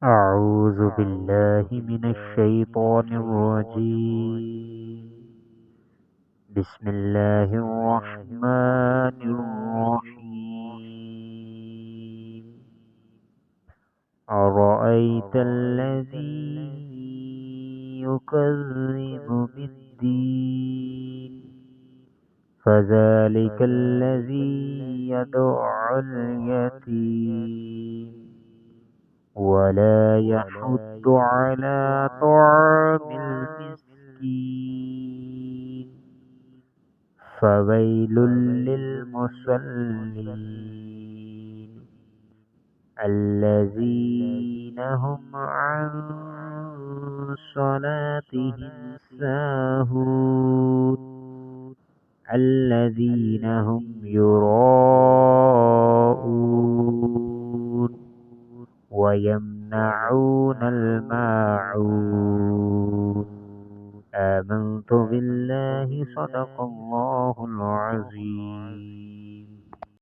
أعوذ بالله من الشيطان الرجيم. بسم الله الرحمن الرحيم. أرأيت الذي يكذب بالدين فذلك الذي يدع اليتيم ولا يحض على طعام المسكين فويل للمصلين الذين هم عن صلاتهم ساهون الذين هم يراءون ويمنعون الماعون. آمنت بالله صدق الله العظيم.